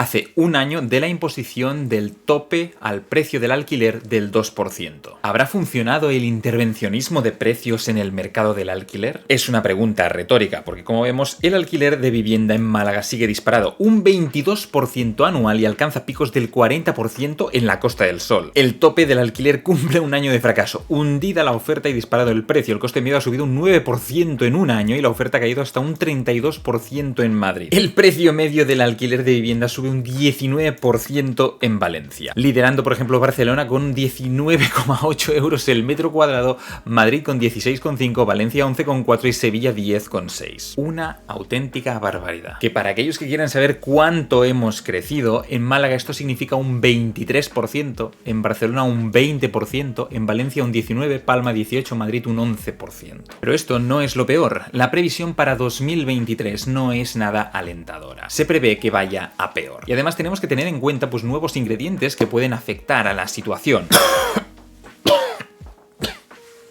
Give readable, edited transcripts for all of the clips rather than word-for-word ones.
hace un año de la imposición del tope al precio del alquiler del 2%. ¿Habrá funcionado el intervencionismo de precios en el mercado del alquiler? Es una pregunta retórica, porque como vemos, el alquiler de vivienda en Málaga sigue disparado un 22% anual y alcanza picos del 40% en la Costa del Sol. El tope del alquiler cumple un año de fracaso. Hundida la oferta y disparado el precio. El coste medio ha subido un 9% en un año y la oferta ha caído hasta un 32% en Madrid. El precio medio del alquiler de vivienda sube un 19% en Valencia. Liderando, por ejemplo, Barcelona con 19,8 euros el metro cuadrado, Madrid con 16,5, Valencia 11,4 y Sevilla 10,6. Una auténtica barbaridad. Que para aquellos que quieran saber cuánto hemos crecido, en Málaga esto significa un 23%, en Barcelona un 20%, en Valencia un 19%, Palma 18%, Madrid un 11%. Pero esto no es lo peor. La previsión para 2023 no es nada alentadora. Se prevé que vaya a peor. Y además tenemos que tener en cuenta nuevos ingredientes que pueden afectar a la situación.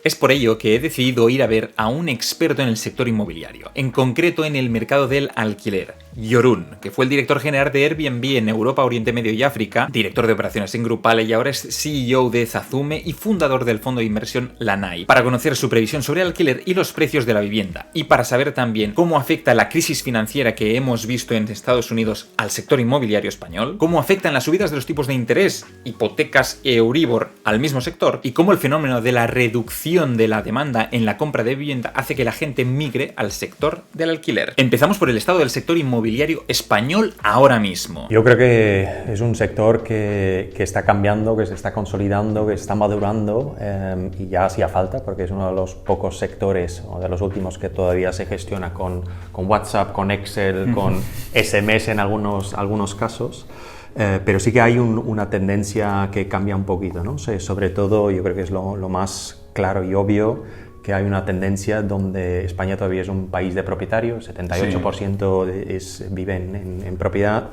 Es por ello que he decidido ir a ver a un experto en el sector inmobiliario, en concreto en el mercado del alquiler, Jorun, que fue el director general de Airbnb en Europa, Oriente Medio y África, director de operaciones en Grupal y ahora es CEO de Zazume y fundador del fondo de inversión Lanai, para conocer su previsión sobre el alquiler y los precios de la vivienda, y para saber también cómo afecta la crisis financiera que hemos visto en Estados Unidos al sector inmobiliario español, cómo afectan las subidas de los tipos de interés, hipotecas e Euribor al mismo sector, y cómo el fenómeno de la reducción de la demanda en la compra de vivienda hace que la gente migre al sector del alquiler. Empezamos por el estado del sector inmobiliario español ahora mismo. Yo creo que es un sector que está cambiando, que se está consolidando, que se está madurando y ya hacía falta porque es uno de los pocos sectores o de los últimos que todavía se gestiona con WhatsApp, con Excel, con SMS en algunos casos. Pero sí que hay una tendencia que cambia un poquito, ¿no? Sobre todo, yo creo que es lo más claro y obvio, que hay una tendencia donde España todavía es un país de propietarios, 78% viven en propiedad,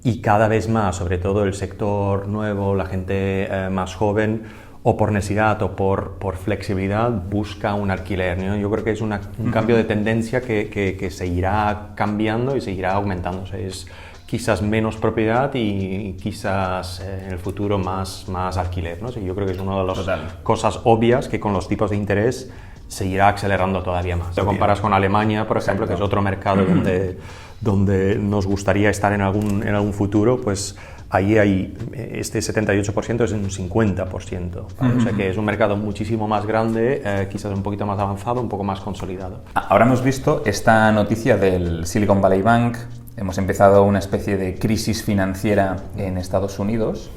y cada vez más, sobre todo el sector nuevo, la gente más joven, o por necesidad o por flexibilidad, busca un alquiler, ¿no? Yo creo que es un cambio de tendencia que seguirá cambiando y seguirá aumentando. Es quizás menos propiedad y quizás en el futuro más alquiler, ¿no? Yo creo que es una de las cosas obvias que con los tipos de interés se irá acelerando todavía más. Si lo comparas con Alemania, por ejemplo, que es otro mercado donde nos gustaría estar en algún futuro, pues ahí hay este 78% es un 50%, ¿vale? O sea que es un mercado muchísimo más grande, quizás un poquito más avanzado, un poco más consolidado. Ahora hemos visto esta noticia del Silicon Valley Bank. Hemos empezado una especie de crisis financiera en Estados Unidos.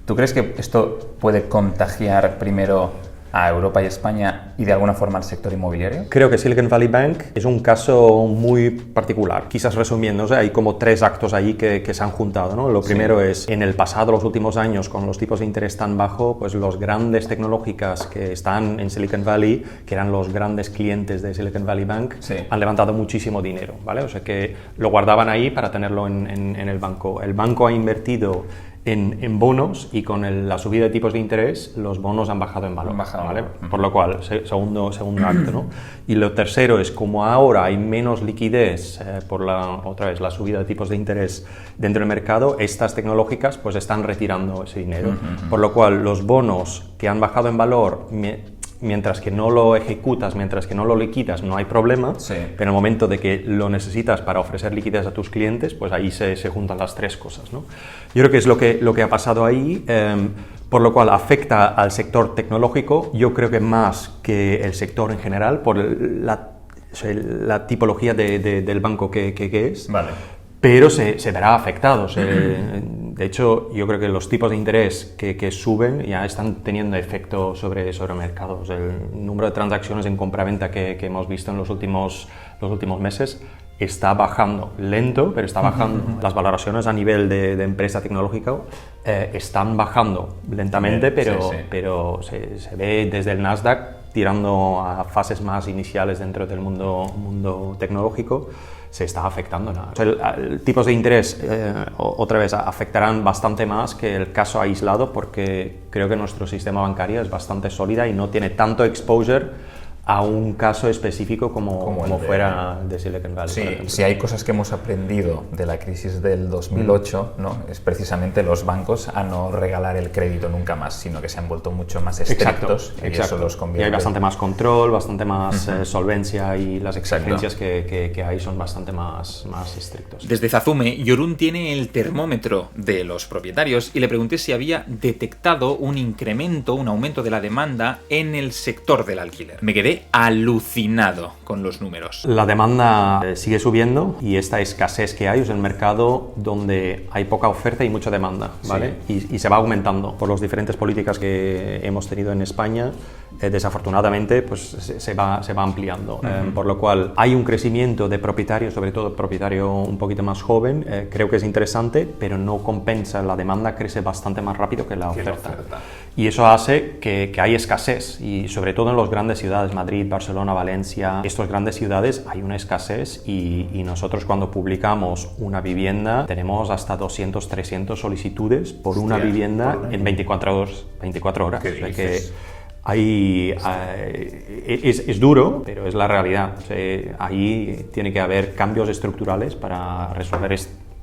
¿Tú crees que esto puede contagiar primero a Europa y España y de alguna forma al sector inmobiliario? Creo que Silicon Valley Bank es un caso muy particular. Quizás resumiendo, hay como tres actos ahí que se han juntado, ¿no? Lo primero es, en el pasado, los últimos años, con los tipos de interés tan bajos, pues los grandes tecnológicas que están en Silicon Valley, que eran los grandes clientes de Silicon Valley Bank, han levantado muchísimo dinero, ¿vale? O sea que lo guardaban ahí para tenerlo en el banco. El banco ha invertido en bonos y con la subida de tipos de interés los bonos han bajado en valor, ¿vale? Por lo cual, segundo acto, ¿no? Y lo tercero es, como ahora hay menos liquidez por otra vez la subida de tipos de interés dentro del mercado, estas tecnológicas pues están retirando ese dinero, por lo cual los bonos que han bajado en valor, mientras que no lo ejecutas, mientras que no lo liquidas, no hay problema, pero en el momento de que lo necesitas para ofrecer liquidez a tus clientes, pues ahí se juntan las tres cosas, ¿no? Yo creo que es lo que ha pasado ahí, por lo cual afecta al sector tecnológico, yo creo que más que el sector en general, por la tipología del banco que es. Vale. Pero se verá afectado. De hecho, yo creo que los tipos de interés que suben ya están teniendo efecto sobre mercados. El número de transacciones en compraventa que hemos visto en los últimos meses está bajando, lento, pero está bajando. Las valoraciones a nivel de empresa tecnológica están bajando lentamente, pero se ve desde el Nasdaq tirando a fases más iniciales dentro del mundo tecnológico. Se está afectando. Tipos de interés, otra vez, afectarán bastante más que el caso aislado, porque creo que nuestro sistema bancario es bastante sólida y no tiene tanto exposure a un caso específico como el de- fuera de Silicon Valley. Sí, por ejemplo. si hay cosas que hemos aprendido de la crisis del 2008, ¿no? Es precisamente los bancos a no regalar el crédito nunca más, sino que se han vuelto mucho más estrictos y eso los Y convierte. hay bastante más control, bastante más solvencia y las Exacto. exigencias que hay son bastante más estrictos. Desde Zazume, Yorun tiene el termómetro de los propietarios y le pregunté si había detectado un incremento, un aumento de la demanda en el sector del alquiler. Me quedé alucinado con los números. La demanda sigue subiendo y esta escasez que hay es el mercado donde hay poca oferta y mucha demanda, ¿vale? Y se va aumentando por las diferentes políticas que hemos tenido en España. Desafortunadamente, pues se va ampliando, por lo cual hay un crecimiento de propietarios, sobre todo propietario un poquito más joven. Creo que es interesante, pero no compensa. La demanda crece bastante más rápido que la oferta. Y eso hace que hay escasez, y sobre todo en las grandes ciudades, Madrid, Barcelona, Valencia, estas grandes ciudades hay una escasez y nosotros cuando publicamos una vivienda tenemos hasta 200, 300 solicitudes por una vivienda en 24 horas. ¿Qué O sea dices? que es duro, pero es la realidad. O sea, ahí tiene que haber cambios estructurales para resolver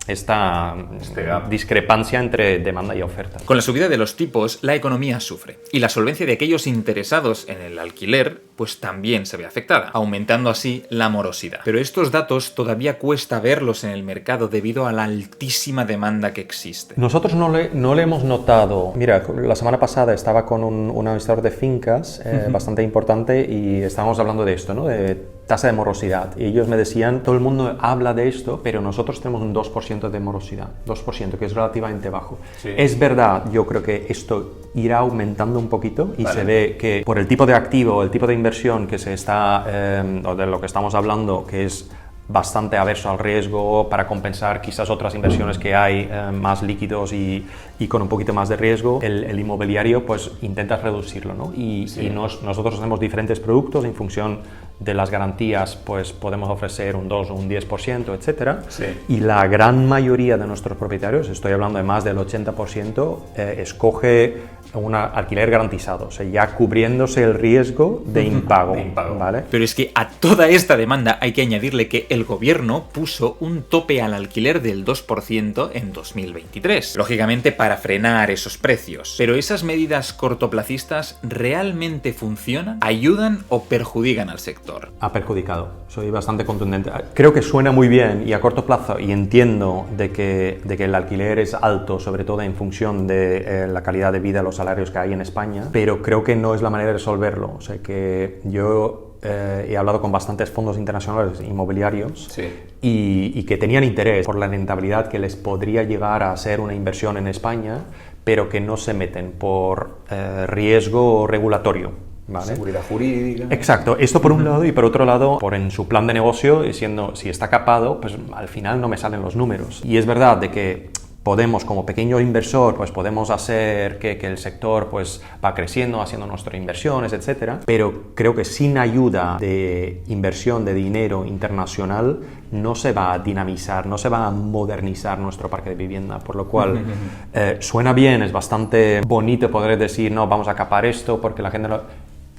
esta gap. discrepancia entre demanda y oferta. Con la subida de los tipos, la economía sufre y la solvencia de aquellos interesados en el alquiler pues también se ve afectada, aumentando así la morosidad. Pero estos datos todavía cuesta verlos en el mercado debido a la altísima demanda que existe. Nosotros no le hemos notado. Mira, la semana pasada estaba con un administrador de fincas bastante importante y estábamos hablando de esto, ¿no? De tasa de morosidad. Y ellos me decían, todo el mundo habla de esto, pero nosotros tenemos un 2% de morosidad, 2%, que es relativamente bajo. Sí. Es verdad, yo creo que esto irá aumentando un poquito y se ve que por el tipo de activo, el tipo de inversión que se está, o de lo que estamos hablando, que es bastante averso al riesgo para compensar quizás otras inversiones que hay más líquidos y con un poquito más de riesgo, el inmobiliario pues intenta reducirlo, ¿no? Y nosotros tenemos diferentes productos en función de las garantías, pues podemos ofrecer un 2 o un 10%, etcétera. Sí. Y la gran mayoría de nuestros propietarios, estoy hablando de más del 80%, escoge un alquiler garantizado, o sea, ya cubriéndose el riesgo de impago, ¿vale? Pero es que a toda esta demanda hay que añadirle que el gobierno puso un tope al alquiler del 2% en 2023, lógicamente para frenar esos precios. Pero esas medidas cortoplacistas ¿realmente funcionan? ¿Ayudan o perjudican al sector? Ha perjudicado, soy bastante contundente. Creo que suena muy bien y a corto plazo, y entiendo de que el alquiler es alto, sobre todo en función de la calidad de vida, los salarios que hay en España, pero creo que no es la manera de resolverlo. O sea, que yo he hablado con bastantes fondos internacionales inmobiliarios y que tenían interés por la rentabilidad que les podría llegar a ser una inversión en España, pero que no se meten por riesgo regulatorio. ¿Vale? Seguridad jurídica. Exacto, esto por un lado, y por otro lado, por en su plan de negocio, diciendo, si está capado, pues al final no me salen los números. Y es verdad de que podemos, como pequeño inversor, pues podemos hacer que el sector pues va creciendo, haciendo nuestras inversiones, etcétera, pero creo que sin ayuda de inversión de dinero internacional no se va a dinamizar, no se va a modernizar nuestro parque de vivienda, por lo cual suena bien, es bastante bonito poder decir, no, vamos a capar esto porque la gente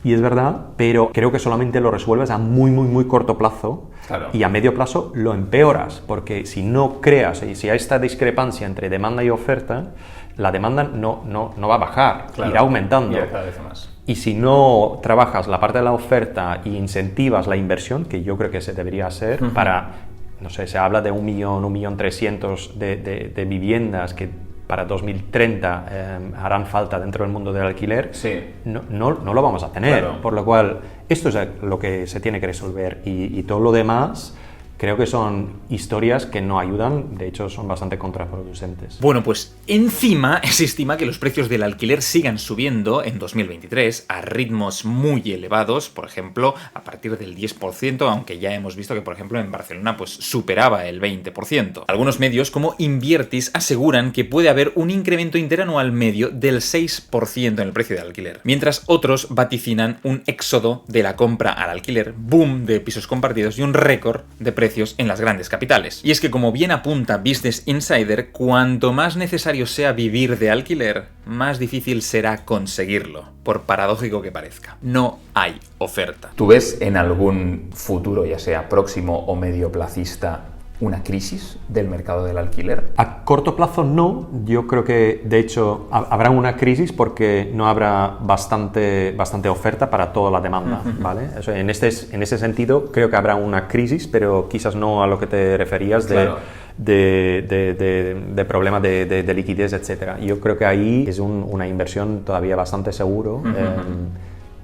Y es verdad, pero creo que solamente lo resuelves a muy, muy, muy corto plazo. Claro. Y a medio plazo lo empeoras, porque si no creas, y si hay esta discrepancia entre demanda y oferta, la demanda no va a bajar, Claro. irá aumentando. Y cada vez más. Y si no trabajas la parte de la oferta y incentivas la inversión, que yo creo que se debería hacer para, no sé, se habla de 1.300.000 de viviendas que para 2030 harán falta dentro del mundo del alquiler, Sí. no lo vamos a tener. Claro. Por lo cual, esto es lo que se tiene que resolver y todo lo demás creo que son historias que no ayudan, de hecho son bastante contraproducentes. Bueno, pues encima se estima que los precios del alquiler sigan subiendo en 2023 a ritmos muy elevados, por ejemplo, a partir del 10%, aunque ya hemos visto que, por ejemplo, en Barcelona pues superaba el 20%. Algunos medios, como Inviertis, aseguran que puede haber un incremento interanual medio del 6% en el precio del alquiler, mientras otros vaticinan un éxodo de la compra al alquiler, boom de pisos compartidos y un récord de precios precios en las grandes capitales. Y es que, como bien apunta Business Insider, cuanto más necesario sea vivir de alquiler, más difícil será conseguirlo, por paradójico que parezca. No hay oferta. ¿Tú ves en algún futuro, ya sea próximo o medio placista, una crisis del mercado del alquiler? A corto plazo no, yo creo que de hecho habrá una crisis porque no habrá bastante oferta para toda la demanda, ¿vale? O sea, en ese sentido creo que habrá una crisis, pero quizás no a lo que te referías Claro. de problemas de liquidez, etc. Yo creo que ahí es una inversión todavía bastante seguro.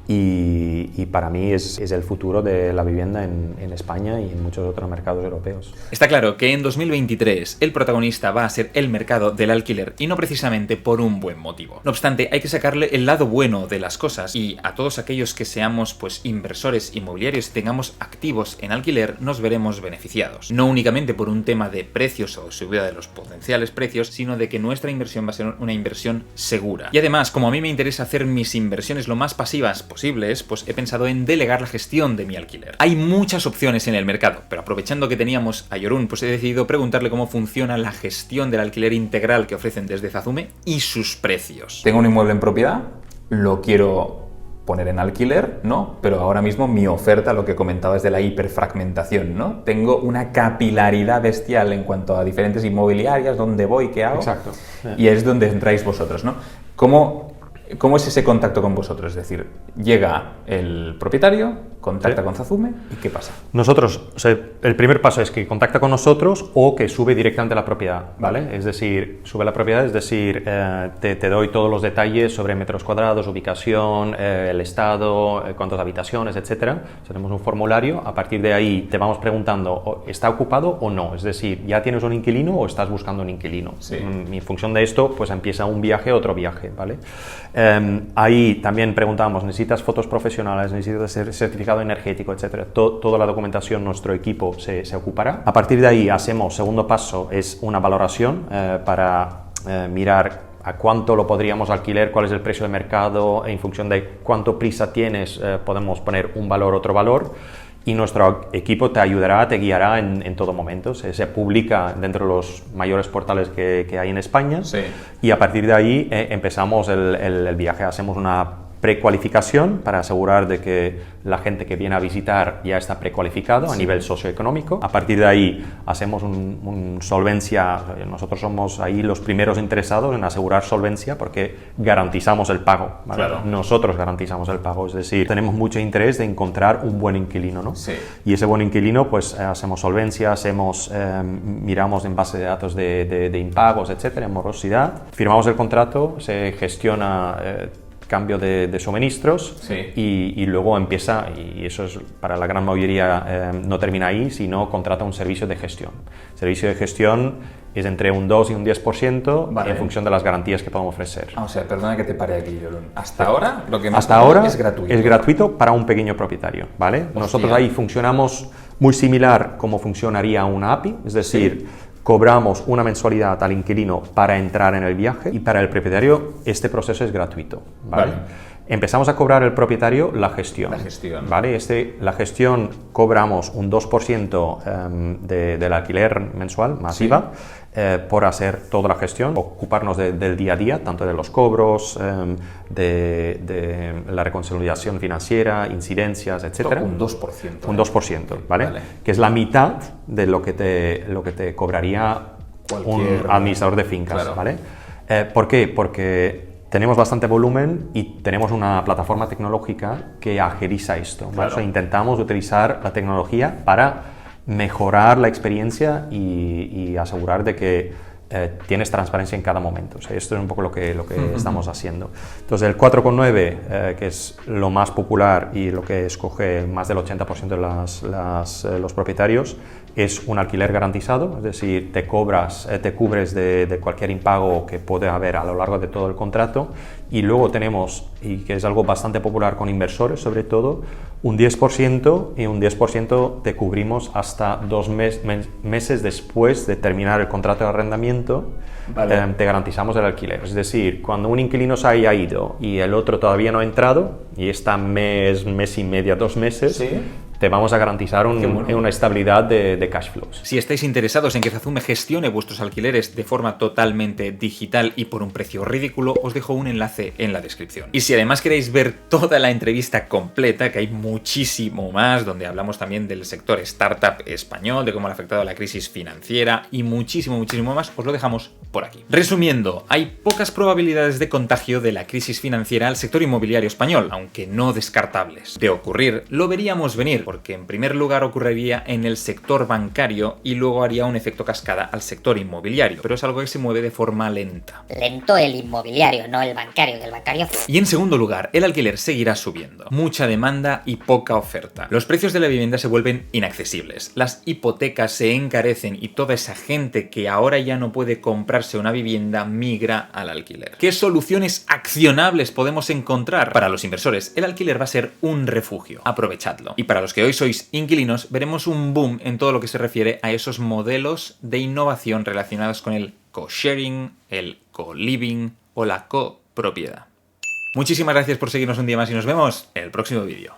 Y para mí es el futuro de la vivienda en España y en muchos otros mercados europeos. Está claro que en 2023 el protagonista va a ser el mercado del alquiler y no precisamente por un buen motivo. No obstante, hay que sacarle el lado bueno de las cosas y a todos aquellos que seamos inversores inmobiliarios y tengamos activos en alquiler nos veremos beneficiados. No únicamente por un tema de precios o subida de los potenciales precios, sino de que nuestra inversión va a ser una inversión segura. Y además, como a mí me interesa hacer mis inversiones lo más pasivas posibles, pues he pensado en delegar la gestión de mi alquiler. Hay muchas opciones en el mercado, pero aprovechando que teníamos a Jorun, pues he decidido preguntarle cómo funciona la gestión del alquiler integral que ofrecen desde Zazume y sus precios. Tengo un inmueble en propiedad, lo quiero poner en alquiler, ¿no? Pero ahora mismo mi oferta, lo que comentabas de la hiperfragmentación, ¿no? Tengo una capilaridad bestial en cuanto a diferentes inmobiliarias, dónde voy, qué hago. Exacto. Y es donde entráis vosotros, ¿no? ¿Cómo es ese contacto con vosotros? Es decir, llega el propietario, contacta con Zazume y ¿qué pasa? Nosotros, o sea, el primer paso es que contacta con nosotros o que sube directamente a la propiedad, ¿vale? Es decir, sube a la propiedad, es decir, te doy todos los detalles sobre metros cuadrados, ubicación, el estado, cuántas habitaciones, etcétera. Tenemos un formulario, a partir de ahí te vamos preguntando, ¿está ocupado o no? Es decir, ¿ya tienes un inquilino o estás buscando un inquilino? Sí. En función de esto, pues empieza un viaje, otro viaje, ¿vale? Ahí también preguntamos, ¿necesitas fotos profesionales? ¿Necesitas certificado energético, etcétera? Toda la documentación nuestro equipo se ocupará. A partir de ahí segundo paso es una valoración para mirar a cuánto lo podríamos alquilar, cuál es el precio de mercado, en función de cuánto prisa tienes podemos poner un valor, otro valor. Y nuestro equipo te ayudará, te guiará en todo momento. Se publica dentro de los mayores portales que hay en España. Sí. Y a partir de ahí empezamos el viaje. Hacemos una precualificación para asegurar de que la gente que viene a visitar ya está precualificado a nivel socioeconómico. A partir de ahí hacemos un solvencia. Nosotros somos ahí los primeros interesados en asegurar solvencia porque garantizamos el pago, ¿vale? Claro. Nosotros garantizamos el pago, es decir, tenemos mucho interés de encontrar un buen inquilino, ¿no? Sí. Y ese buen inquilino, pues hacemos solvencia, miramos en base de datos de impagos, etcétera, en morosidad, firmamos el contrato, se gestiona cambio de suministros. Sí. y luego empieza, y eso es para la gran mayoría no termina ahí, sino contrata un servicio de gestión. El servicio de gestión es entre un 2 y un 10% Vale. en función de las garantías que podemos ofrecer. O sea, perdona que te pare aquí, Jorun. Hasta ahora lo que me Hasta has contado ahora es gratuito. es gratuito para un pequeño propietario, ¿vale? Nosotros ahí funcionamos muy similar como funcionaría una API, es decir, cobramos una mensualidad al inquilino para entrar en el viaje y para el propietario este proceso es gratuito, ¿vale? Empezamos a cobrar el propietario la gestión. La gestión. ¿Vale? La gestión cobramos un 2% del alquiler mensual, masiva, por hacer toda la gestión, ocuparnos del día a día, tanto de los cobros, de la reconciliación financiera, incidencias, etc. Un 2%. Un 2%, ¿vale? Que es la mitad de lo que te cobraría un administrador de fincas, Claro. ¿vale? ¿Por qué? Porque tenemos bastante volumen y tenemos una plataforma tecnológica que agiliza esto, ¿vale? Claro. O sea, intentamos utilizar la tecnología para mejorar la experiencia y asegurar de que tienes transparencia en cada momento. O sea, esto es un poco lo que estamos haciendo. Entonces, el 4,9, que es lo más popular y lo que escoge más del 80% de los propietarios, es un alquiler garantizado, es decir, te cubres de cualquier impago que puede haber a lo largo de todo el contrato. Y luego tenemos, y que es algo bastante popular con inversores sobre todo, un 10% y un 10% te cubrimos hasta 2 meses después de terminar el contrato de arrendamiento. Vale. Te garantizamos el alquiler. Es decir, cuando un inquilino se haya ido y el otro todavía no ha entrado y está mes y medio, 2 meses, Sí. te vamos a garantizar una estabilidad de cash flows. Si estáis interesados en que Zazume gestione vuestros alquileres de forma totalmente digital y por un precio ridículo, os dejo un enlace en la descripción. Y si además queréis ver toda la entrevista completa, que hay muchísimo más, donde hablamos también del sector startup español, de cómo le ha afectado la crisis financiera y muchísimo más, os lo dejamos por aquí. Resumiendo, hay pocas probabilidades de contagio de la crisis financiera al sector inmobiliario español, aunque no descartables. De ocurrir, lo veríamos venir, porque en primer lugar ocurriría en el sector bancario y luego haría un efecto cascada al sector inmobiliario, pero es algo que se mueve de forma lenta. Lento el inmobiliario, no el bancario, que el bancario... Y en segundo lugar, el alquiler seguirá subiendo. Mucha demanda y poca oferta. Los precios de la vivienda se vuelven inaccesibles. Las hipotecas se encarecen y toda esa gente que ahora ya no puede comprarse una vivienda migra al alquiler. ¿Qué soluciones accionables podemos encontrar? Para los inversores, el alquiler va a ser un refugio. Aprovechadlo. Y para los que hoy sois inquilinos, veremos un boom en todo lo que se refiere a esos modelos de innovación relacionados con el co-sharing, el co-living o la copropiedad. Muchísimas gracias por seguirnos un día más y nos vemos en el próximo vídeo.